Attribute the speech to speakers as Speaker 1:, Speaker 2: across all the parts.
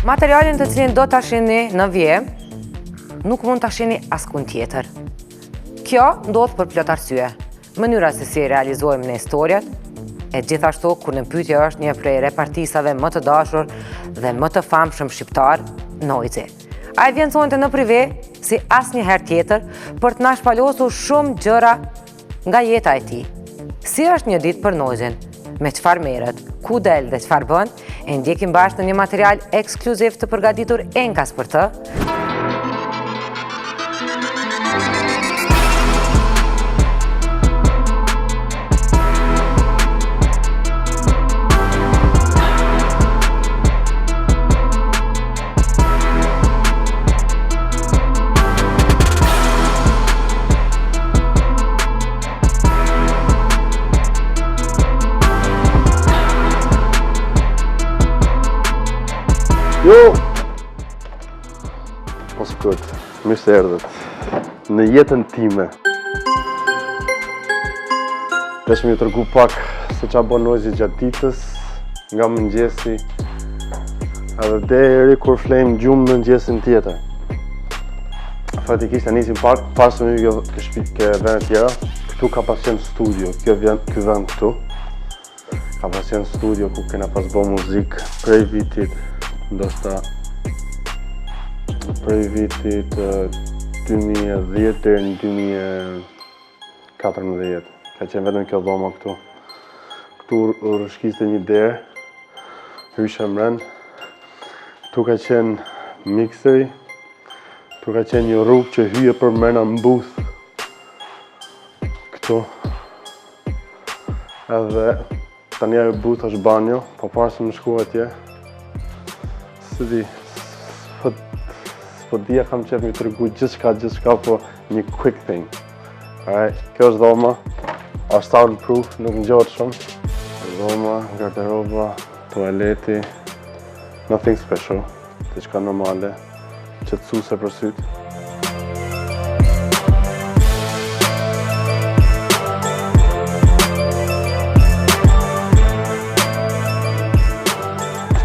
Speaker 1: Materialin të cilin do ta shihni në vije, nuk mund ta shihni askund tjetër. Kjo ndodh për plot arsye. Mënyra se si realizojmë ne historiat, e gjithashtu kur në pyetje është një prej repartisave më të dashur dhe më të famshëm shqiptar, Nojzi. Ai vjen sonte në prive si asnjëherë tjetër për të na shpalosur shumë gjëra nga jeta e tij. Si është një ditë për Nojzin? Me çfarë merret, ku del dhe çfarë bën, e ndjekim bashkë në një material ekskluziv të përgatitur enkas për të.
Speaker 2: Jo! Mos këtë, mirë se erdhët në jetën time. Desh me ju tërgu pak se qa bën Nojzi gjatë ditës, nga mëngjesi, edhe deri kur flejmë gjumë në mëngjesin tjetër. Fatikisht e nisim pak, pasëm ju ke vend tjera, këtu ka pas qenë studio, ky vend këtu. Ka pas qenë studio ku kena pas bo muzikë prej vitit, ndoshta prej vitit 2010 deri në 2014. Ka qenë vetëm kjo dhoma këtu. Këtu rrëshkiste një derë, hyshe mren. Këtu ka qenë mikseri. Këtu ka qenë një rrugë që hyje për mrena në booth. Këtu. Edhe tani ajo booth është banjo, po parë se më shku atje. S'po dhja kam qef mi tërgu gjithçka, po një quick thing. Alright, kjo është dhoma, është soundproof, nuk ngjohet shumë. Dhoma, garderoba, toaleti, nothing special, diçka normale, qetësuese për syt.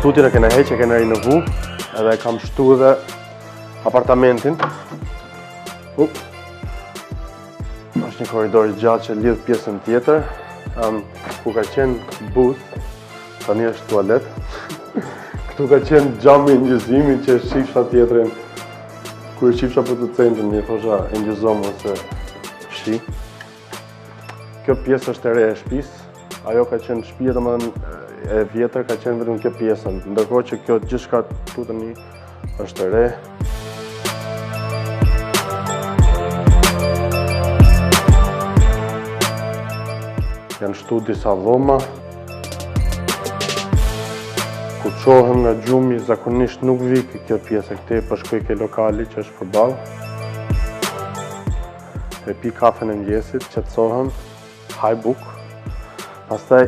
Speaker 2: Studion e kena heq, e kena rinovu, edhe kam shtu edhe apartamentin. Është një korridor i gjatë që lidh pjesën tjetër, ku ka qenë booth, tani është tualet. Këtu ka qenë xhami i ngjëzimit që është shifsha tjetrin. Kur shifsha për të centrin, një thosha e ngjëzom ose shi. Kjo pjesë është e re e shtëpisë, ajo ka qenë shtëpia domethënë e vjetër ka qenë vetëm kjo pjesën, ndërkohë që kjo gjithçka këtu tani është e re. Janë shtu disa dhoma. Ku çohem nga gjumi, zakonisht nuk vi kjo pjesë këtej, po shkoj ke lokali që është përballë. E pi kafen e mëngjesit, qetësohem, haj buk. Pastaj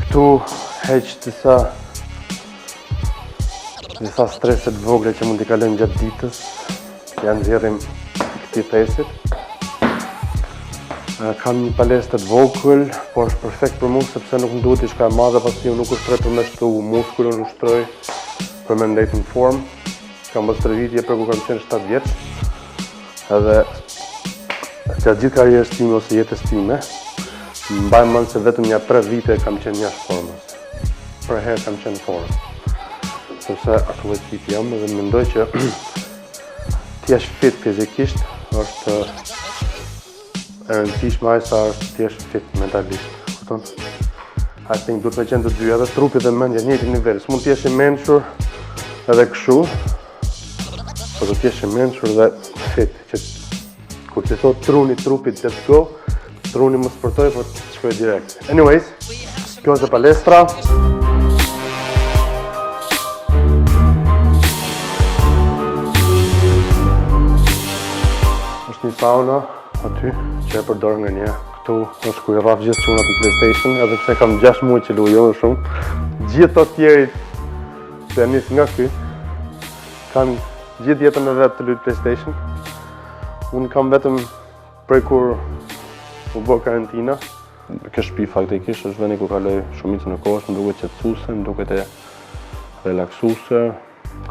Speaker 2: këtu heq disa streset vogla që mund t'i kalojmë gjatë ditës. Ja nxjerrim këtij thesit. Kam një palestër vogël, por është perfekt për mua sepse nuk më duhet diçka e madhe, pasi unë nuk ushtroj për me shtu muskull, unë ushtroj për me ndejtë në formë. Kam bërë stërvitje për ku kam qenë 7 vjeç. Edhe gjatë gjithë karrierës time ose jetës time, mbaj mend se vetëm ja 3 vite kam qenë jashtë formës. Për herë kam qenë në formë. Sepse ato vetë jam dhe mendoj që ti jesh fit fizikisht është e rëndësishme aq sa ti jesh fit mentalisht. Kupton? I think duhet me qenë të dy, edhe trupi dhe mendja në njëjtin nivel. S'mund të jesh i mençur edhe kështu, po do të jesh i mençur dhe fit, që kur ti thot truni trupit let's go, truni mos sportoj, po shkoj direkt. Anyways, kjo është palestra. Është një sauna aty që e përdor nga një. Këtu është ku i rraf gjithë çunat në PlayStation, edhe pse kam 6 muaj që luaj jo shumë. Gjithë të tjerit që nis nga ky kanë gjithë jetën e vet të luajnë PlayStation. Unë kam vetëm prej kur u bë karantina. Kjo shtëpi faktikisht është vendi ku kaloj shumicën e kohës, më duket qetësuese, më duket e relaksuese.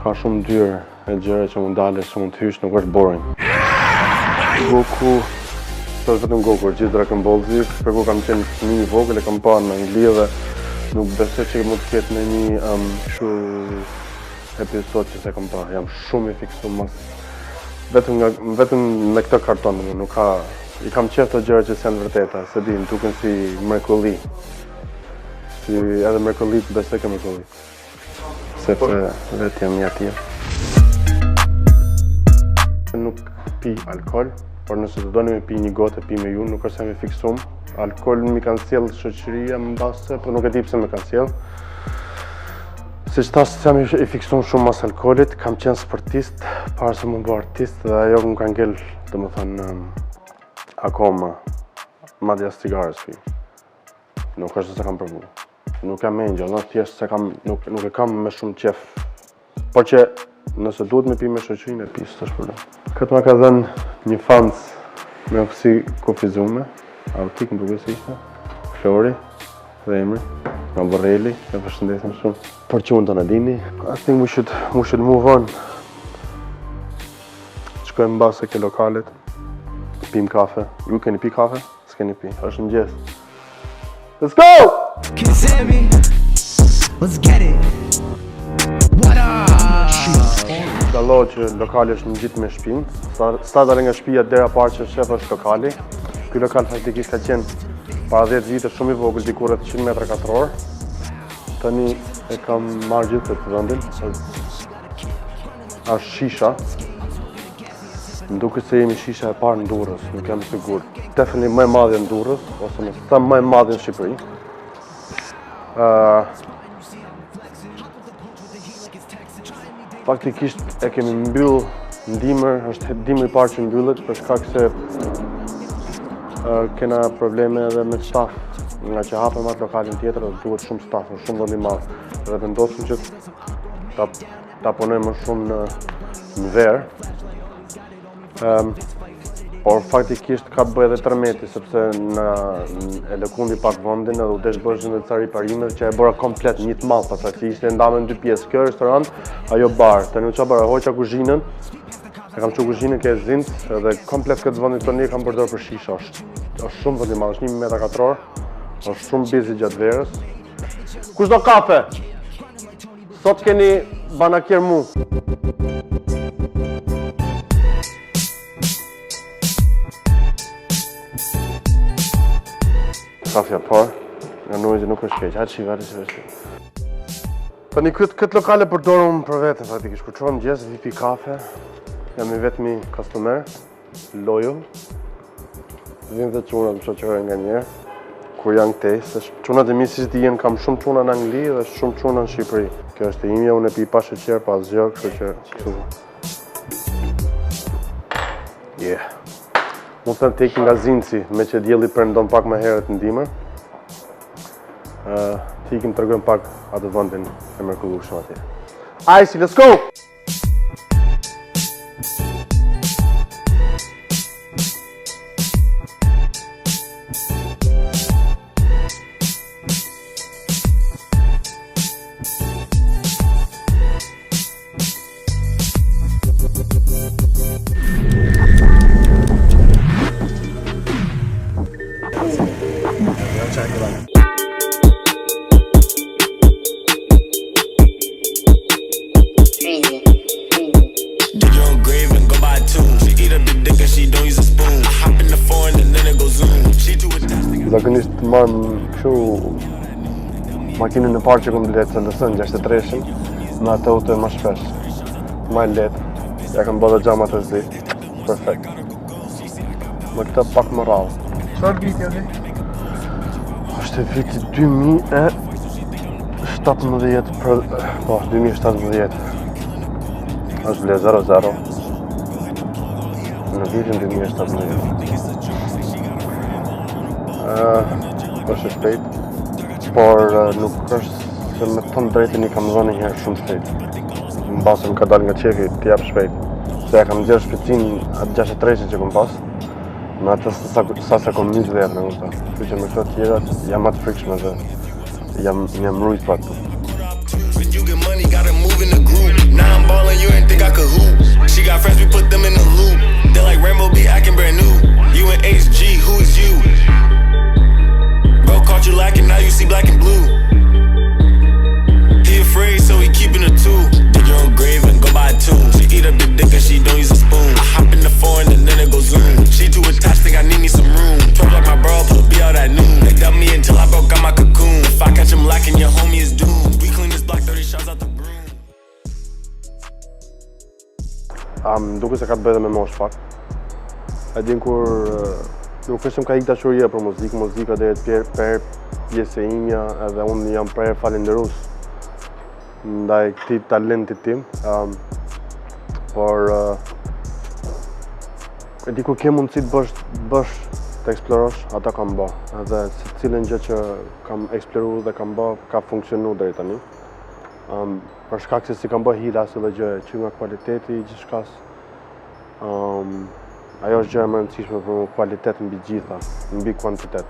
Speaker 2: Ka shumë ndyr e gjëra që mund dalësh, që mund të hysh, nuk është boring. Goku, është vetëm Goku, gjithë Dragon Ball Z, për ku kam qenë fëmijë i vogël, e kam parë në Angli dhe nuk besoj që mund të ketë në një kështu episod që se kam parë. Jam shumë i fiksuar mas. Vetëm me këtë karton, nuk ka. I kam qef të gjëra që janë vërteta, se di, më duken si mrekulli. Si edhe mrekullit besoj ke mrekulli. Sepse vetë jam një atje. Nuk pi alkohol, por nëse të doni me pi një gotë, pi me ju, nuk është se me fiksum. Alkohol mi kanë sjell shoqëria më base, por nuk e di pse më kanë sjell. Siç thash, jam i fiksum shumë mas alkoolit, kam qenë sportist, para se më bë artist dhe ajo më ka ngel, domethënë akoma madje as cigares pi. Nuk është se kam provu. Nuk jam angel, thjesht se nuk e kam me shumë qef. Por që nëse duhet me pi me shoqërinë e pi, s'është problem. Këtë ma ka dhënë një fans me opsi kufizume, autik më duket se ishte, Flori dhe emri, nga Borrelli, e përshëndesim shumë. Por që unë të në dini, I think we should move on. Shkojmë mbase ke lokalet, pim kafe. Ju keni pi kafe? S'keni pi, është mëngjes. Let's go!
Speaker 3: Can you see me? Let's get it. What up?
Speaker 2: Dallohet që lokali është në gjithë me shtëpinë. Sa dalë nga shtëpia dera parë që shef është lokali. Ky lokal faktikisht ka qenë para 10 vite shumë i vogël, diku rreth 100 metra katror. Tani e kam marrë gjithë këtë vendin. Është shisha. Më duket se jemi shisha e parë në Durrës, nuk jam sigurt. Definitely më e madhe në Durrës, ose më thënë më e madhe në Shqipëri. Faktikisht e kemi mbyll në dimër, është dimri i parë që mbyllet për shkak se kena probleme edhe me staf. Nga që hapëm atë lokalin tjetër, duhet shumë staf, shumë vend i madh. Dhe vendosëm që ta punojmë më shumë në verë. Por faktikisht ka bëj edhe tërmeti, sepse e lëkundi pak vendin edhe u desh bëshën dhe ca riparimet që e bëra komplet një të madh pastaj që ishte ndame në dy pjesë. Kjo restorant, ajo bar. Tani u qa bëra, hoqa kuzhinën, e kam çu kuzhinën ke zint edhe komplet këtë vendin tonë kam përdorur për shisha. Është shumë vend i madh, është 1 metër katror. Është shumë busy gjatë verës. Kush do kafe? Sot keni banakjer mu. Kafja parë, nga nojzi nuk është keq, hajtë shiva. Tani këtë lokale përdorëm për vete, faktikisht. Kur qohem mëngjes, vi pi kafe, jam i vetmi customer, loyal. Vinë dhe çunat më shoqërojnë nga njerë, kur janë këtej, se çunat e mi si që jenë, kam shumë çuna në Angli dhe shumë çuna në Shqipëri. Kjo është e imja, unë e pi pa sheqer, pa asgjë, kështu që kështu. Yeah. Mund të tek nga zinci, me që dielli perëndon pak më herët në dimër. Të ikim të regojmë pak atë vendin e mrekullueshëm atje. Ajsi, let's go! Zakonisht marrëm kështu makinën e parë që kom letë LS-n 63-shin, me atë auto më shpesh. Më lehtë, ja kam bërë xhamat e zi. Perfekt. Me këtë pak më rrallë.
Speaker 4: Çfarë viti është?
Speaker 2: Është viti 2017 po, 2017. Është ble 00. Në vitin 2017. është shpejt, por nuk është se me thënë drejtën I kam dhënë një herë shumë shpejt. Në basë më ka dalë nga qefi, t'i jap shpejt. se e kam gjerë shpecin atë 63 që kom pas, me atë sa se kom 20 në kupton. Kështu që me këto tjerat jam më të frikshme dhe jam mrujt për atë.
Speaker 4: When you get money, gotta move in the group. Now I'm ballin', you ain't think I could hoop. She got friends, we put them in the loop. They like Rainbow be acting brand new. You and HG, who is you? Bro caught you lacking, now you see black and blue. He afraid, so he keeping a two. Dig your own grave and go buy a tomb. She eat up the dick and she don't use a spoon. I hop in the foreign and then it goes zoom. She too attached, think I need me some room. Twerk like my bro, put be out at noon. They dump me until I broke out my cocoon. If I catch him lacking, your homie is doomed. We clean this block, 30 shots out the broom.
Speaker 2: Duke se ka të bëjë me mosh pak. E din kur nuk është më ka ikë dashuria për muzikë, muzika dhe per pjesë e imja edhe unë jam prer falenderus ndaj këtij talentit tim. Por e di kur ke mundësi të bësh të eksplorosh, ata kam bë. Edhe secilën gjë që kam eksploruar dhe kam bë ka funksionuar deri tani. Për shkak se si kam bë hita asë dhe gjë që nga kualiteti i gjithçkas. Ajo është gjë e më rëndësishme për më, kualitet mbi gjitha, mbi kuantitet.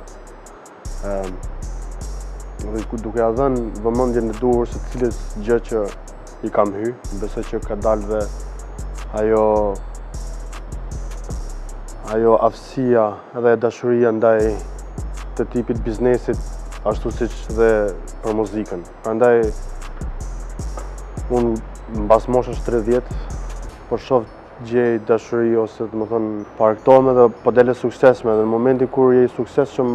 Speaker 2: Duke ja dhënë vëmendjen e duhur se cilës gjë që i kam hy, besoj që ka dalë dhe ajo aftësia dhe dashuria ndaj të tipit biznesit ashtu siç dhe për muzikën. Prandaj unë mbas moshës 30 po shoh gjej dashuri ose domethënë parktohem edhe po dele suksesme dhe në momentin kur je i suksesshëm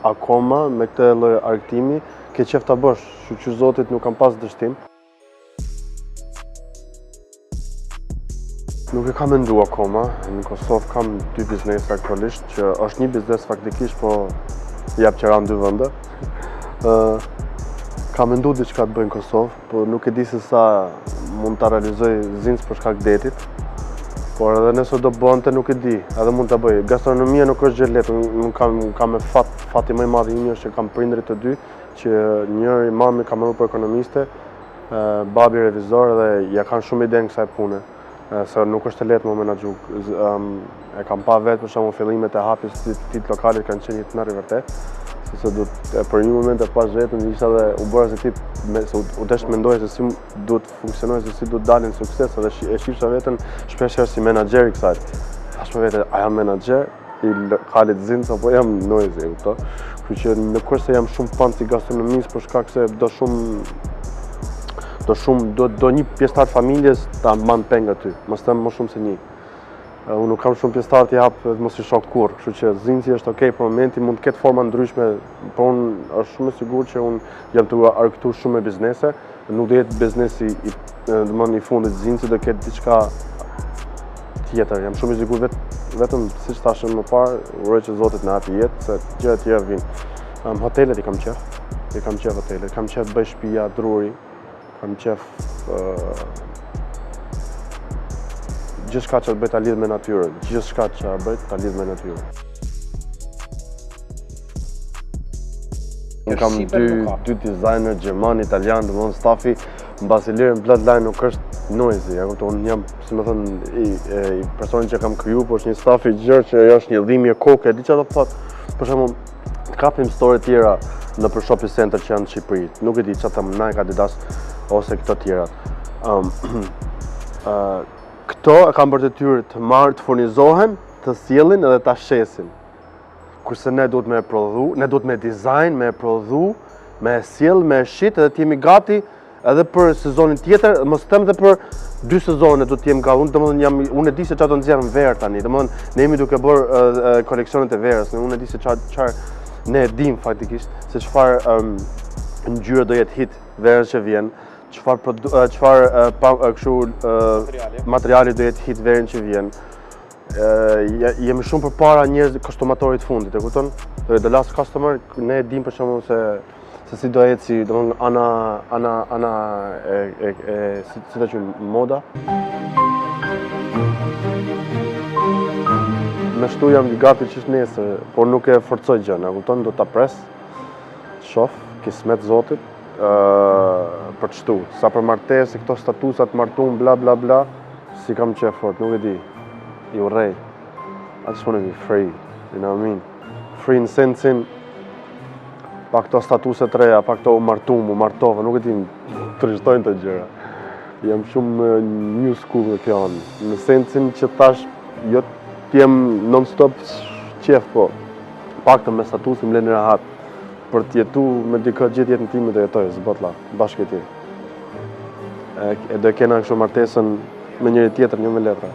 Speaker 2: akoma me këtë lloj argëtimi, ke qef ta bësh, shqyr Zotit nuk kam pas dështim. Nuk e kam menduar akoma, në Kosovë kam 2 biznese aktualisht, që është një biznes faktikisht, po jap që ranë 2 vende. Kam mendu diçka të bëj në Kosovë, po nuk e di se sa mund ta realizoj zinc për shkak detit. Por edhe nëse do bënte nuk e di, edhe mund ta bëj. Gastronomia nuk është gjë lehtë, unë kam me fati më i madh i imi është që kam prindrit të dy, që njëri mami ka marrë për ekonomiste, babi revizor dhe ja kanë shumë ide në kësaj pune. Se nuk është e lehtë më menaxhu. E kam pa vetë për shembull fillimet e hapjes të lokalit kanë qenë të merri vërtet. Se për një moment e pas vetëm isha dhe u bëra se tip u desh mendoja se si duhet funksionojë, se si duhet dalin sukses edhe e shifsha veten shpeshherë si menaxher i kësaj. Thash me vete, a jam menaxher i lokalit Zinc apo jam noizi, e kupton? Kështu që nuk është se jam shumë fan si gastronomisë për shkak se do një pjesëtar familjes ta mban peng aty, mos them më shumë se një. Unë nuk kam shumë pjesëtar të jap dhe mos i shoh kurrë, kështu që Zinci është okay për momentin, mund të ketë forma ndryshme, por unë është shumë e sigurt që unë jam të argëtuar shumë me biznese, nuk do jetë biznesi i fundit Zinci, do ketë diçka tjetër. Jam shumë i sigurt vetëm siç thashëm më parë, uroj që Zoti të na japë jetë, se gjërat tjera vijnë. Hotelet i kam qef hotelet, kam qef bëj shtëpia, druri, kam qef gjithçka që bëj ta lidh me natyrën, gjithçka që bëj ta lidh me natyrën. Unë kam dy designer gjerman, italian, domethënë stafi mbasi lirën bloodline nuk është noisy, ja kupton, unë jam, si më thënë, i personi që kam kriju, por është një staf i gjerë që është një dhimbje koke, di çfarë do thot. Për shembull, të kapim store tjera në për shopping center që janë në Shqipëri. Nuk e di çfarë them Nike, Adidas ose këto tjerat. Këto e kam për detyrë të marrë, të furnizohen, të sjellin edhe ta shesin. Kurse ne duhet me prodhu, ne duhet me dizajn, me prodhu, me sjell, me shit, edhe të jemi gati edhe për sezonin tjetër, mos them edhe për 2 sezone do të jem gati. Unë e di se çfarë do nxjerrën verë tani. Domethënë ne jemi duke bërë koleksionet e verës, unë e di se çfarë ne e dim faktikisht se çfarë ngjyre do jetë hit verës që vjen. Çfarë materiali do jetë hit verën që vjen. Jemi shumë përpara njerëz konsumatorit fundit, e kupton? The last customer, ne e dim për shembull se si do jetë, si domethënë ana si ta quajmë moda. Me shtu jam i gati që nesër, por nuk e forcoj gjën, e kupton? Do ta pres, shoh, kismet Zotit. Për të shtu, sa për martesë, këto statusat martum, bla bla bla, si kam qef fort, nuk e di. I urrej. I just wanna be free, you know what I mean? Free në sensin pa këto statuse të reja, pa këto u martova, nuk e di të rishtojnë të gjëra. Jam shumë new school në kjo anë. Në sensin që tash, jo t'jem non-stop qef, po pak të me statusin më leni rahat për t'jetu me dikë gjithë jetën time dhe jetoj, zbotla, bashkë e ti. E do kena kështu martesën me njëri tjetër, një me letra.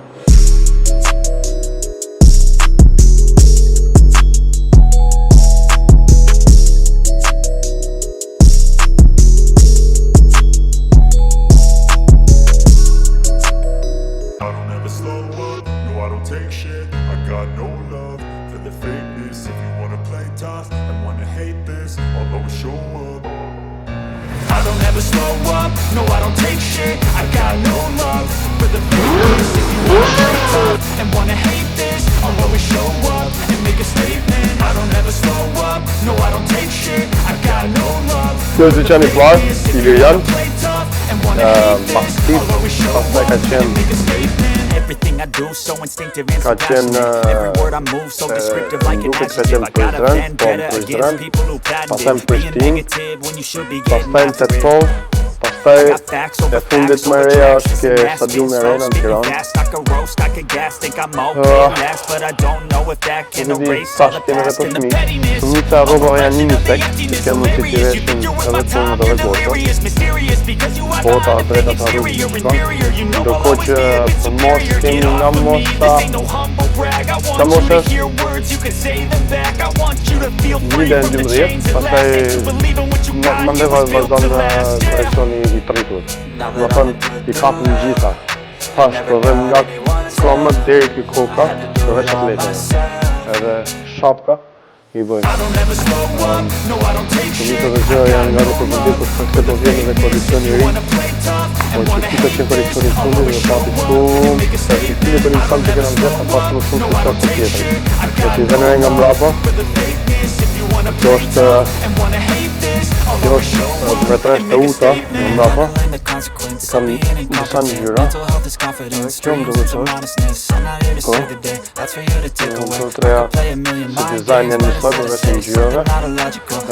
Speaker 5: Take shit, I got no love for the fakeness. If you wanna play tough and wanna hate this, I'll always show up. I don't ever slow up, no I don't take shit. I got no love for the fakeness. If you wanna play tough and wanna hate this, I'll always show up and make a statement. I don't ever slow up, no I don't take shit. I got no love
Speaker 2: for the fakeness. If you wanna
Speaker 5: play tough and wanna hate this, I'll always show up and make a statement. Everything I do so instinctive and so passionate. Every word I move so descriptive like an adjective. I got a vendetta against people who patented being negative when you should be getting after it.
Speaker 2: Pastaj e fundit më reja është ke stadiumi Arena në Tiranë. Fëmijët rrobave janë 21, që kemë në situashin edhe punët edhe gorsa. Bota drejta të rrugës. Ndërkohë që për moshë kemi nga mosha 12, pastaj mandej vazhdon koreksioni i tritur. Do thënë i kapën gjitha. Tash provojmë nga komët deri te koka, përveç atletës. Edhe shapka i bëjmë. Këtë dhe gjëra janë nga përmenditur për këtë do vjen edhe kondicioni i ri. Po që këtë që koreksioni i fundit dhe pati shumë, se i cili për insan që kena gjitha pas më shumë të qërë të tjetër. Po që i vene nga mrapa, kjo është vretresh të uta në mrapa, kam disa ngjyra, kjo më duke të është treja se dizajn janë njësoj për vetë ngjyrave,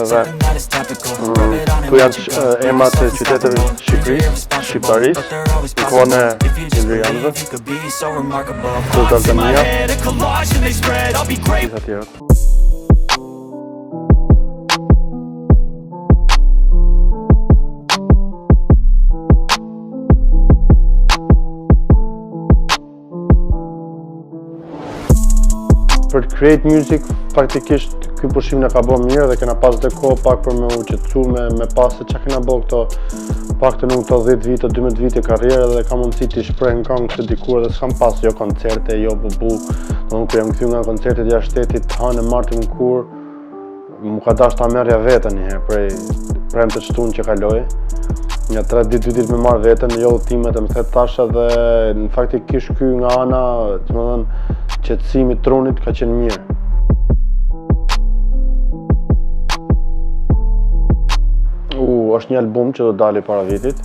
Speaker 2: edhe tu janë emrat e qyteteve Shqipërisë, Shqiptarisë, në kohën e Ilirianëve, Kultardania, gjitha tjerët. Për të create music, faktikisht ky pushim na ka bërë mirë dhe kena pas dhe kohë pak për me u qetësu me pas se çka kena bërë këto paktën në këto 10 vite, 12 vite karrierë dhe ka mundësi të shpreh në këngë këtë dikur dhe s'kam pas jo koncerte, jo bubu. Domethënë kur jam kthyer nga koncertet jashtë shtetit, hanë martim kur më ka dash ta merrja veten një herë prej premte shtun që kaloi. Nga 3 ditë me marr veten, jo udhëtimet e më thet tash edhe në faktikisht ky nga ana, domethënë qetësimi i trunit ka qenë mirë. Është një album që do dali para vitit.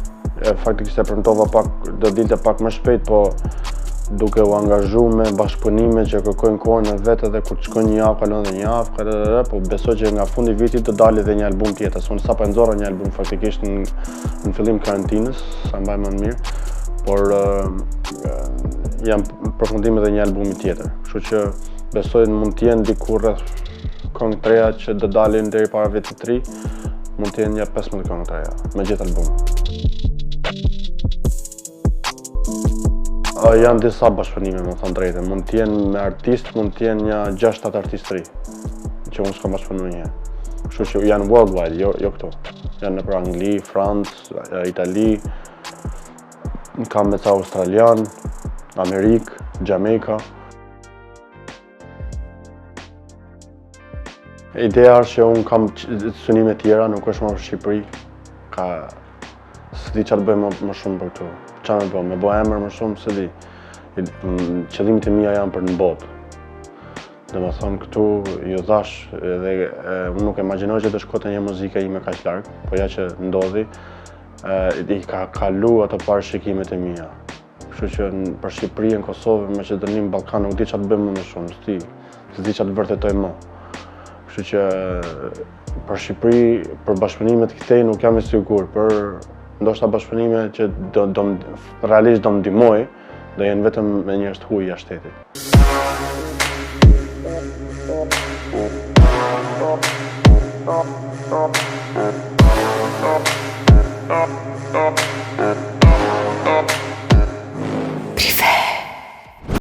Speaker 2: Faktikisht e premtova pak, do dilte pak më shpejt, po duke u angazhu me bashkëpunime që kërkojnë kohën e vetë dhe kur të shkojnë një javë, kalon dhe një javë, po besoj që nga fundi vitit do dali dhe një album tjetër. Unë sapo e nxorra një album faktikisht në fillim karantinës, sa mbaj më mirë, por jam përfundime dhe një albumi tjetër. Kështu që besoj mund të jenë diku rreth këngë të reja që do dalin deri para vitit të ri, mund të jenë një 15 këngë të reja me gjithë albumin. Janë disa bashkëpunime, më thënë drejtë. Mund të jenë me artist, mund të jenë një 6-7 artistë ri, që unë s'kam bashkëpunuar një herë. Kështu që janë worldwide, jo këto. Janë nëpër Angli, Francë, Itali, kam me ca australian, Amerikë, Jamaica. Ideja është që unë kam synime tjera, nuk është më për Shqipëri. S'di që të bëjmë më shumë për këtu. Qa me bëjmë? Me bëjmë emër më shumë, s'di. Qëllimit e mija janë për në botë. Dhe më thonë këtu, ju dhash, dhe unë nuk imagjinoj që të shkote një muzika ime kaq larg, po ja që ndodhi, i ka kalu ato parashikimet e mija. Kështu kështu që për Shqipëri, në Kosovë, Maqedoni, Ballkan nuk di çfarë të bëjmë më shumë, s'di çfarë të vërtetoj më. Kështu që për Shqipëri, për bashkëpunimet këtej nuk jam i sigurt, për ndoshta bashkëpunime që realisht do më ndihmoj, do jenë vetëm me njerëz të huaj jashtë shtetit.